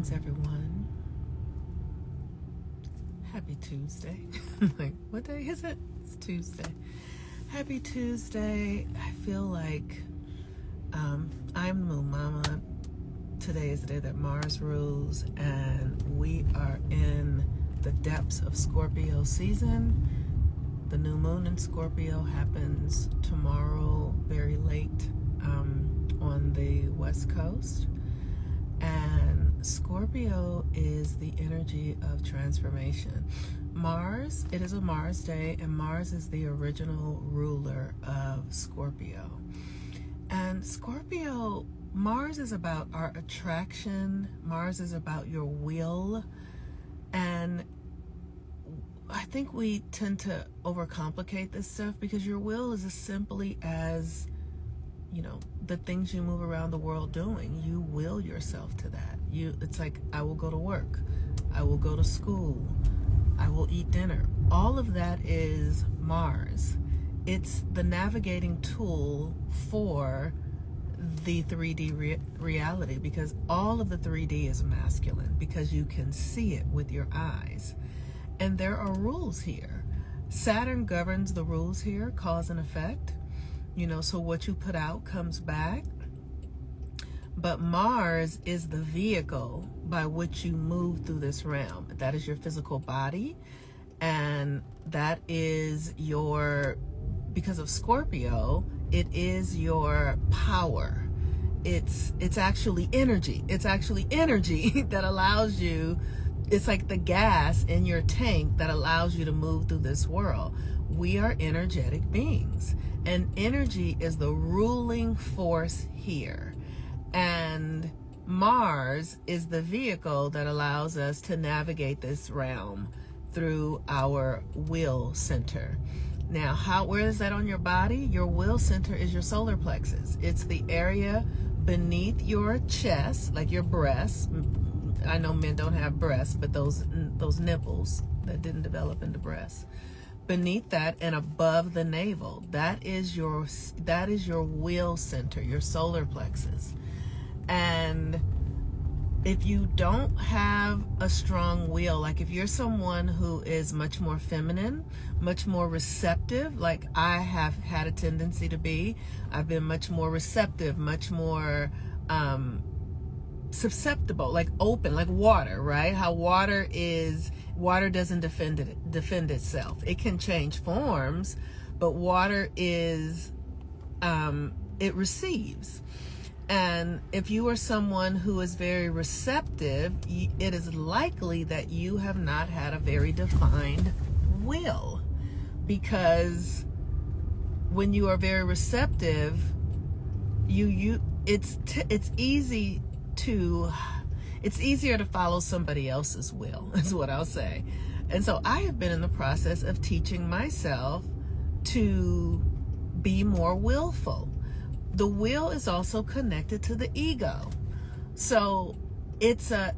Greetings, everyone. Happy Tuesday. Like, what day is it? It's Tuesday. Happy Tuesday. I feel like I'm the Moon Mama. Today is the day that Mars rules, and we are in the depths of Scorpio season. The new moon in Scorpio happens tomorrow, very late on the West Coast. And Scorpio is the energy of transformation. Mars, it is a Mars day, and Mars is the original ruler of Scorpio. And Scorpio, Mars is about our attraction. Mars is about your will. And I think we tend to overcomplicate this stuff because your will is as simply as, the things you move around the world doing. You will yourself to that. It's like, I will go to work. I will go to school. I will eat dinner. All of that is Mars. It's the navigating tool for the 3D reality, because all of the 3D is masculine, because you can see it with your eyes. And there are rules here. Saturn governs the rules here, cause and effect. So what you put out comes back. But Mars is the vehicle by which you move through this realm. That is your physical body. And that is because of Scorpio, it is your power. It's actually energy. It's actually energy that allows you. It's like the gas in your tank that allows you to move through this world. We are energetic beings, and energy is the ruling force here. And Mars is the vehicle that allows us to navigate this realm through our will center. Now, where is that on your body? Your will center is your solar plexus. It's the area beneath your chest, like your breasts. I know men don't have breasts, but those nipples that didn't develop into breasts. Beneath that and above the navel, that is your will center, your solar plexus. And if you don't have a strong will, like if you're someone who is much more feminine, much more receptive, like I have had a tendency to be, I've been much more receptive, much more susceptible, like open, like water, right? How water doesn't defend itself. It can change forms, but water is, it receives. And if you are someone who is very receptive, it is likely that you have not had a very defined will, because when you are very receptive, it's easier to follow somebody else's will, is what I'll say. And so I have been in the process of teaching myself to be more willful. The will is also connected to the ego. So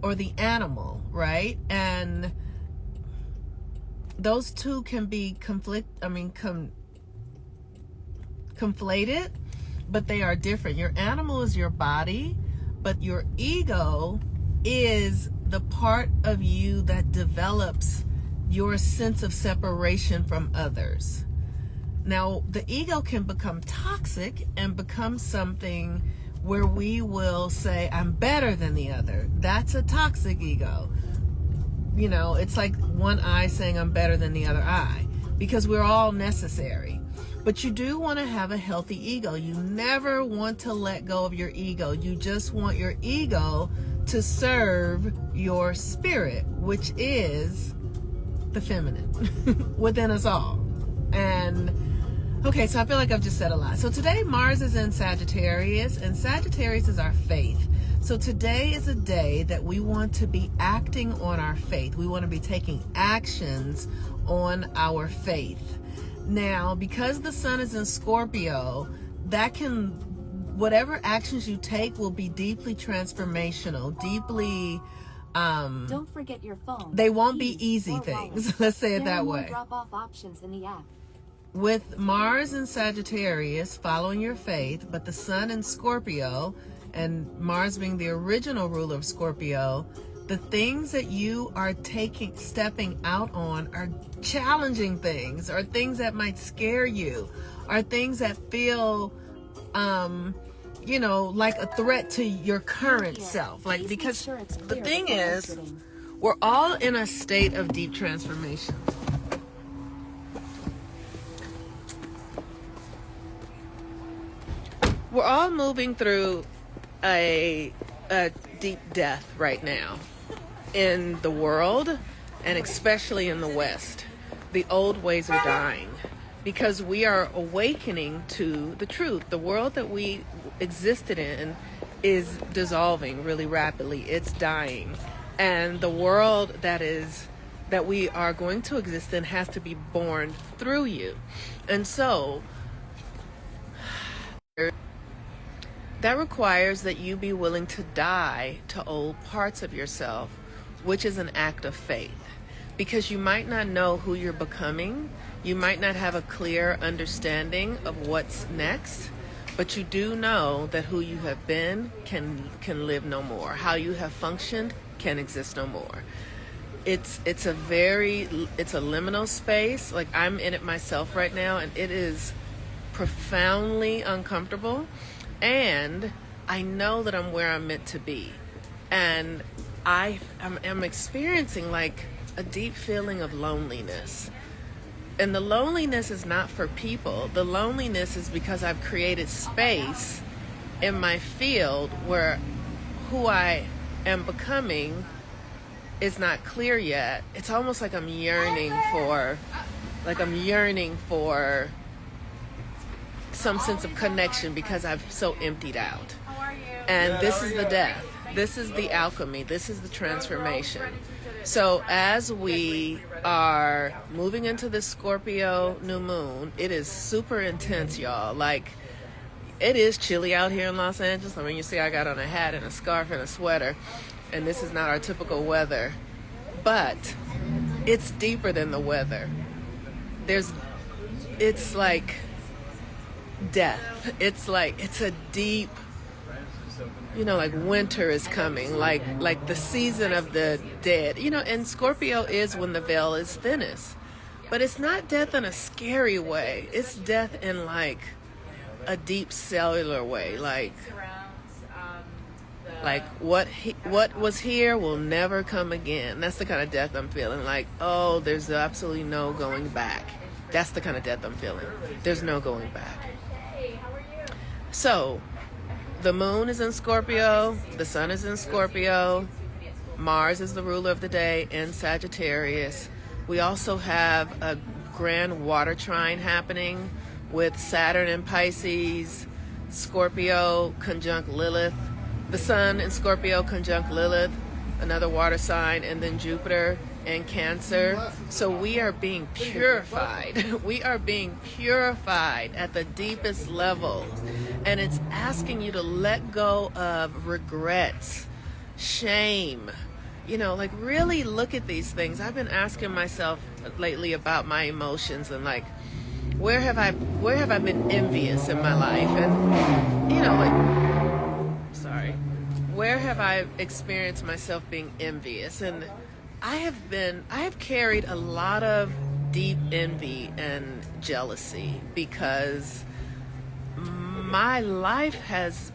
or the animal, right? And those two can be conflated, but they are different. Your animal is your body, but your ego is the part of you that develops your sense of separation from others. Now, the ego can become toxic and become something where we will say, I'm better than the other. That's a toxic ego. It's like one eye saying I'm better than the other eye, because we're all necessary. But you do want to have a healthy ego. You never want to let go of your ego. You just want your ego to serve your spirit, which is the feminine within us all. And okay, so I feel like I've just said a lot. So today Mars is in Sagittarius, and Sagittarius is our faith. So today is a day that we want to be acting on our faith. We want to be taking actions on our faith. Now, because the sun is in Scorpio, whatever actions you take will be deeply transformational, deeply, don't forget your phone. They won't be easy things. Let's say it that way. Drop-off options in the app. With Mars in Sagittarius, following your faith, but the sun in Scorpio, and Mars being the original ruler of Scorpio, The things that you are stepping out on are challenging things, or things that might scare you, or things that feel, like a threat to your current self. Like, because the thing is, we're all in a state of deep transformation. We're all moving through a deep death right now in the world, and especially in the West. The old ways are dying because we are awakening to the truth. The world that we existed in is dissolving really rapidly. It's dying. And the world that we are going to exist in has to be born through you. And so that requires that you be willing to die to old parts of yourself, which is an act of faith. Because you might not know who you're becoming, you might not have a clear understanding of what's next, but you do know that who you have been can live no more. How you have functioned can exist no more. It's a liminal space. Like, I'm in it myself right now, and it is profoundly uncomfortable. And I know that I'm where I'm meant to be. And I'm experiencing like a deep feeling of loneliness. And the loneliness is not for people. The loneliness is because I've created space in my field where who I am becoming is not clear yet. It's almost like I'm yearning for some sense of connection because I've so emptied out. And this is the death. This is the alchemy. This is the transformation. So as we are moving into this Scorpio New Moon, it is super intense, y'all. Like, it is chilly out here in Los Angeles. I mean, you see I got on a hat and a scarf and a sweater, and this is not our typical weather. But it's deeper than the weather. It's like death. It's a deep, like winter is coming, like the season of the dead. And Scorpio is when the veil is thinnest. But it's not death in a scary way. It's death in like a deep cellular way. Like what was here will never come again. That's the kind of death I'm feeling. Like, oh, there's absolutely no going back. That's the kind of death I'm feeling. There's no going back. So, the moon is in Scorpio, the sun is in Scorpio, Mars is the ruler of the day in Sagittarius. We also have a grand water trine happening with Saturn in Pisces, Scorpio conjunct Lilith, the sun in Scorpio conjunct Lilith, another water sign, and then Jupiter in Cancer. So we are being purified. We are being purified at the deepest levels. And it's asking you to let go of regrets, shame, like really look at these things. I've been asking myself lately about my emotions and like, where have I been envious in my life? And, where have I experienced myself being envious? And I have carried a lot of deep envy and jealousy because my life has,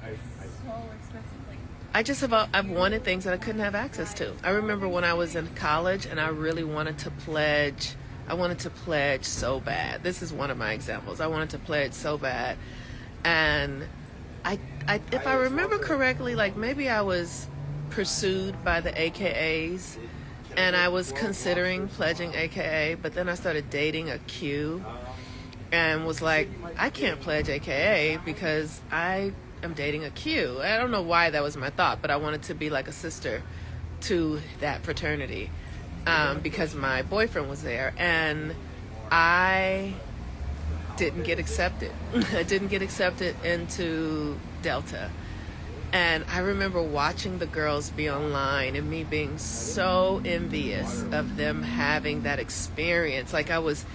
I've wanted things that I couldn't have access to. I remember when I was in college and I really wanted to pledge. I wanted to pledge so bad. This is one of my examples. I wanted to pledge so bad. And if I remember correctly, like maybe I was pursued by the AKAs and I was considering pledging AKA, but then I started dating a Q and was like, I can't pledge AKA because I am dating a Q. I don't know why that was my thought, but I wanted to be like a sister to that fraternity because my boyfriend was there, and I didn't get accepted. I didn't get accepted into Delta. And I remember watching the girls be online and me being so envious of them having that experience. Like I was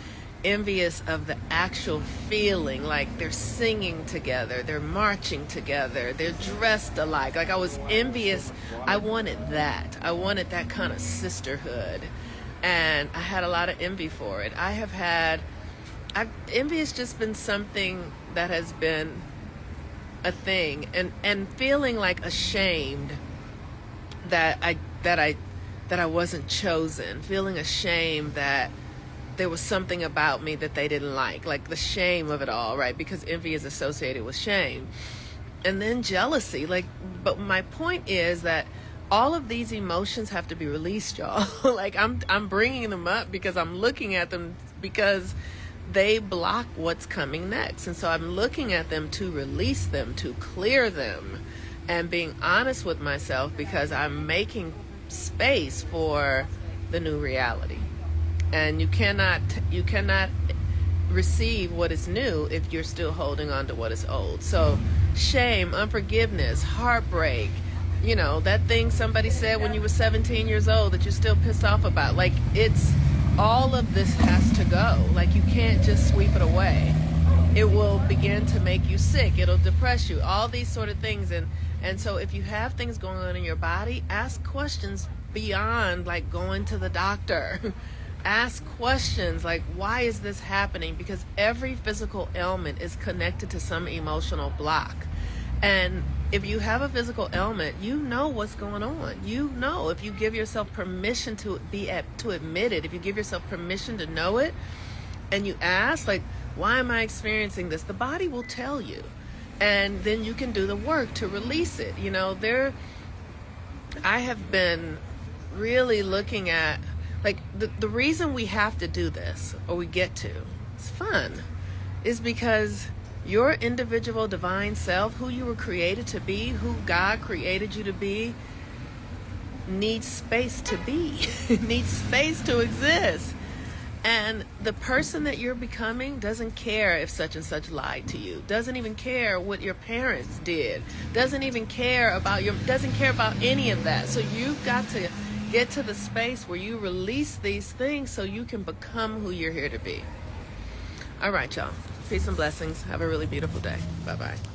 envious of the actual feeling, like they're singing together, they're marching together, they're dressed alike. Like I was envious. I wanted that. I wanted that kind of sisterhood. And I had a lot of envy for it. Envy has just been something that has been a thing, and feeling like ashamed that I wasn't chosen, feeling ashamed that there was something about me that they didn't like the shame of it all, right? Because envy is associated with shame. And then jealousy, but my point is that all of these emotions have to be released, y'all. Like I'm bringing them up because I'm looking at them because they block what's coming next. And so I'm looking at them to release them, to clear them, and being honest with myself because I'm making space for the new reality. And you cannot receive what is new if you're still holding on to what is old. So shame, unforgiveness, heartbreak, that thing somebody said when you were 17 years old that you're still pissed off about. Like, it's all of this has to go. Like, you can't just sweep it away. It will begin to make you sick. It'll depress you. All these sort of things. And so if you have things going on in your body, ask questions beyond like going to the doctor. Ask questions like, why is this happening? Because every physical ailment is connected to some emotional block. And if you have a physical ailment, you know what's going on. You know, if you give yourself permission to admit it, if you give yourself permission to know it, and you ask, like, why am I experiencing this? The body will tell you. And then you can do the work to release it. I have been really looking at, like, the reason we have to do this, or we get to, it's fun, is because your individual divine self, who you were created to be, who God created you to be, needs space to be, needs space to exist. And the person that you're becoming doesn't care if such and such lied to you, doesn't even care what your parents did, doesn't care about any of that. So you've got to get to the space where you release these things so you can become who you're here to be. All right, y'all. Peace and blessings. Have a really beautiful day. Bye-bye.